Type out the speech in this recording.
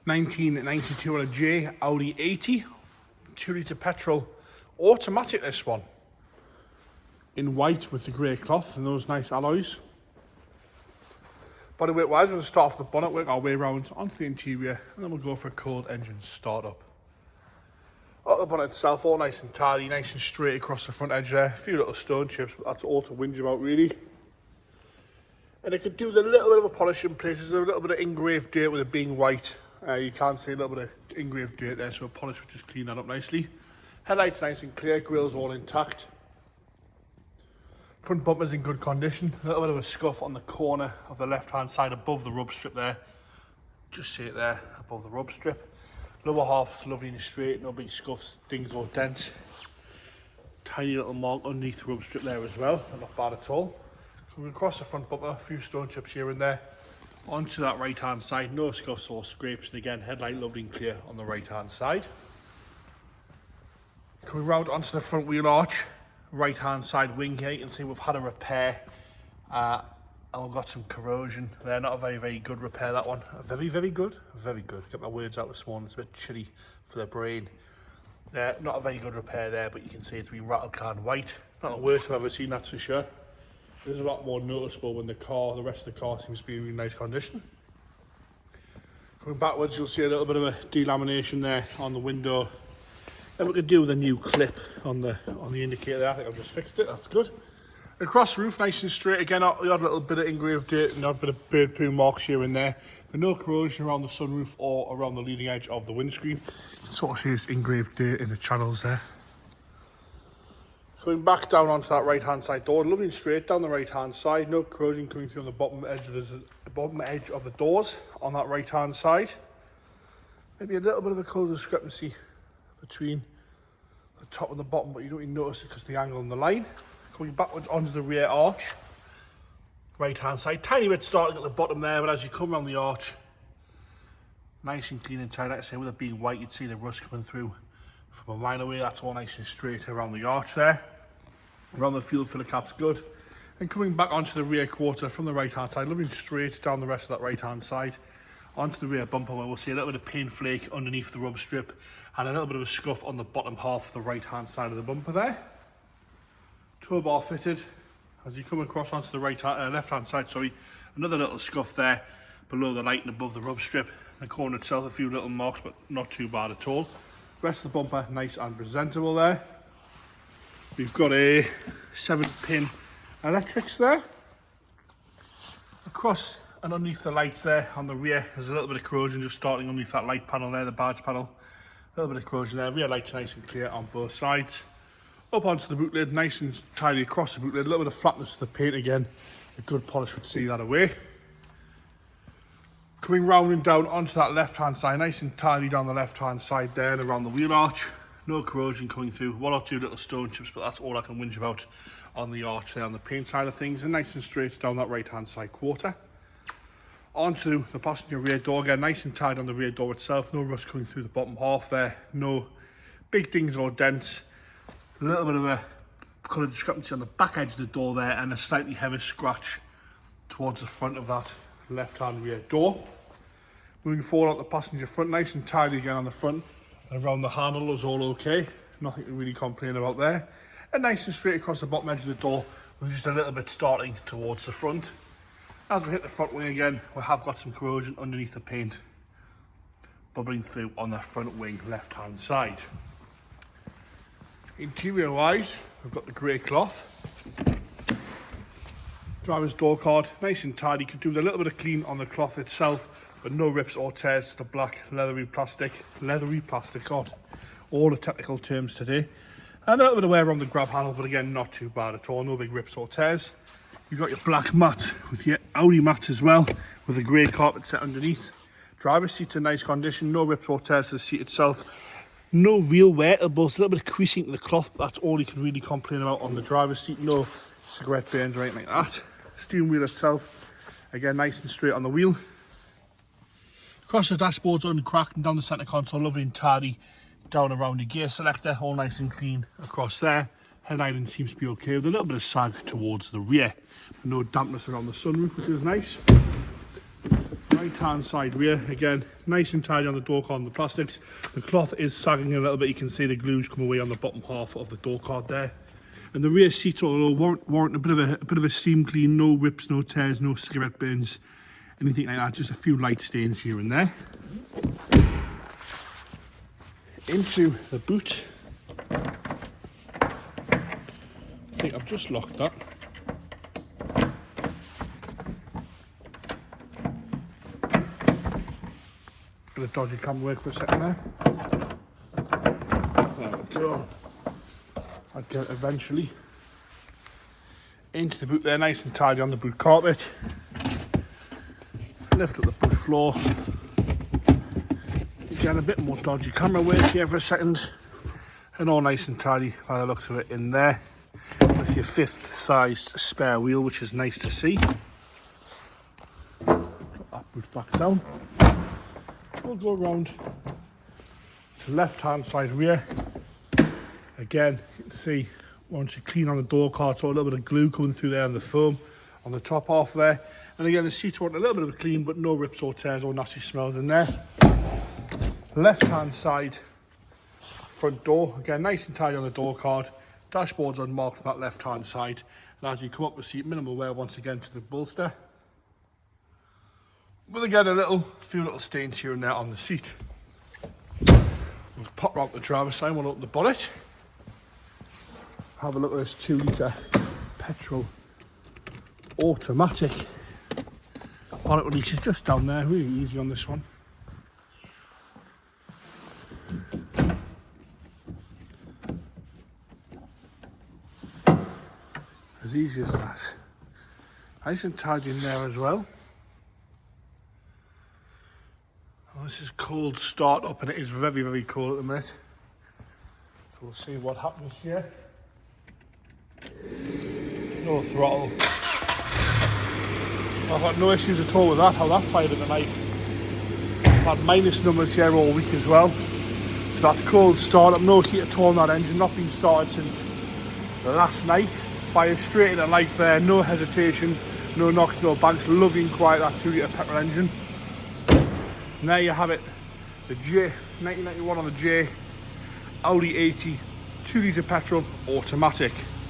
1992 on a J, Audi 80, 2-litre petrol, automatic this one. In white with the grey cloth and those nice alloys. Bodyweight wise, we're going to start off the bonnet, work our way around onto the interior, and then we'll go for a cold engine start up. Up the bonnet itself, all nice and tidy, nice and straight across the front edge there. A few little stone chips, but that's all to whinge about really. And it could do with a little bit of a polish in places, a little bit of engraved dirt with it being white. You can see a little bit of engraved dirt there, so a polish would just clean that up nicely. Headlights nice and clear, grille's all intact. Front bumper's in good condition. A little bit of a scuff on the corner of the left-hand side above the rub strip there. Just see it there, above the rub strip. Lower half's lovely and straight, no big scuffs, dings or dents. Tiny little mark underneath the rub strip there as well, not bad at all. Coming across the front bumper, a few stone chips here and there. Onto that right-hand side, no scuffs or scrapes, and again, headlight lovely and clear on the right-hand side. Coming round onto the front wheel arch. Right-hand side wing here, you can see we've had a repair and we've got some corrosion there. Not a very good repair, that one. Very good. Get my words out this morning, it's a bit chilly for the brain. Not a very good repair there, but you can see it's been rattle can white. Not the worst I've ever seen, that's for sure. It is a lot more noticeable when the rest of the car seems to be in really nice condition. Coming backwards, you'll see a little bit of a delamination there on the window. Then we could do with a new clip on the indicator there. I think I've just fixed it, that's good. Across the roof, nice and straight. Again, we had a little bit of engraved dirt and a bit of bird poo marks here and there. But no corrosion around the sunroof or around the leading edge of the windscreen. You can sort of see this engraved dirt in the channels there. Going back down onto that right-hand side door, lovely and straight down the right-hand side. No corrosion coming through on the bottom edge of the doors on that right-hand side. Maybe a little bit of a colour discrepancy between the top and the bottom, but you don't even notice it because of the angle on the line. Coming backwards onto the rear arch, right hand side, tiny bit starting at the bottom there, but as you come around the arch, nice and clean and tight. Like I say, with it being white, you'd see the rust coming through from a mile away. That's all nice and straight around the arch there. Around the fuel filler cap's good. And coming back onto the rear quarter from the right hand side, looking straight down the rest of that right hand side, onto the rear bumper where we'll see a little bit of paint flake underneath the rub strip and a little bit of a scuff on the bottom half of the right hand side of the bumper there. Tow bar fitted. As you come across onto the left hand side, another little scuff there below the light and above the rub strip. The corner itself, a few little marks, but not too bad at all. Rest of the bumper nice and presentable there. We've got a 7-pin electrics there. Across and underneath the lights there on the rear, there's a little bit of corrosion just starting underneath that light panel there, the badge panel. A little bit of corrosion there, rear lights nice and clear on both sides. Up onto the boot lid, nice and tidy across the boot lid, a little bit of flatness to the paint again. A good polish would see that away. Coming round and down onto that left hand side, nice and tidy down the left hand side there and around the wheel arch. No corrosion coming through, one or two little stone chips, but that's all I can whinge about on the arch there on the paint side of things, and nice and straight down that right hand side quarter. Onto the passenger rear door again, nice and tight on the rear door itself, no rust coming through the bottom half there, no big dings or dents. A little bit of a colour discrepancy on the back edge of the door there and a slightly heavy scratch towards the front of that left hand rear door. Moving forward on the passenger front, nice and tidy again on the front, and around the handle is all okay, nothing to really complain about there. And nice and straight across the bottom edge of the door with just a little bit starting towards the front. As we hit the front wing again, we have got some corrosion underneath the paint bubbling through on the front wing left hand side. Interior wise, we've got the grey cloth. Driver's door card, nice and tidy. Could do with a little bit of clean on the cloth itself, but no rips or tears to the black leathery plastic, God, all the technical terms today. And a little bit of wear on the grab handle, but again, not too bad at all, no big rips or tears. You've got your black mat with your Audi mats as well, with a grey carpet set underneath. Driver's seat's in nice condition, no rips or tears to the seat itself. No real wear to both, a little bit of creasing to the cloth, but that's all you can really complain about on the driver's seat. No cigarette burns or anything like that. Steering wheel itself, again, nice and straight on the wheel. Across the dashboard's uncracked and down the centre console, lovely and tidy. Down around the gear selector, all nice and clean across there. Headlighting seems to be okay with a little bit of sag towards the rear. No dampness around the sunroof, which is nice. Right hand side rear, again, nice and tidy on the door card and the plastics. The cloth is sagging a little bit, you can see the glues come away on the bottom half of the door card there. And the rear seats will warrant a bit of a steam clean, no rips, no tears, no cigarette burns, anything like that, just a few light stains here and there. Into the boot. I think I've just locked that. Bit of dodgy camera work for a second there. There we go. I'll get it eventually. Into the boot there, nice and tidy on the boot carpet. Lift up the boot floor. Again, a bit more dodgy camera work here for a second. And all nice and tidy by the looks of it in there. With your 5th sized spare wheel, which is nice to see. Drop that boot back down. We'll go around to left hand side rear. Again, you can see once you clean on the door card, so a little bit of glue coming through there and the foam on the top half there. And again, the seats want a little bit of a clean, but no rips or tears or nasty smells in there. Left hand side front door, again nice and tidy on the door card. Dashboard's unmarked on that left hand side, and as you come up the seat, minimal wear once again to the bolster. But again, a few little stains here and there on the seat. We'll pop round the driver's side, we'll open the bonnet. Have a look at this 2 litre petrol automatic. Bonnet release is just down there, really easy on this one. As easy as that. Nice and tidy in there as well. Oh, this is cold start up, and it is very, very cold at the minute. So we'll see what happens here. No throttle. I've had no issues at all with that, how that fired at the night. I've had minus numbers here all week as well. So that's cold start up, no heat at all on that engine, not been started since last night. Fires straight into life there, no hesitation, no knocks, no banks, lovely and quiet, that 2 litre petrol engine. And there you have it, the J, 1991 on the J, Audi 80, 2 litre petrol, automatic.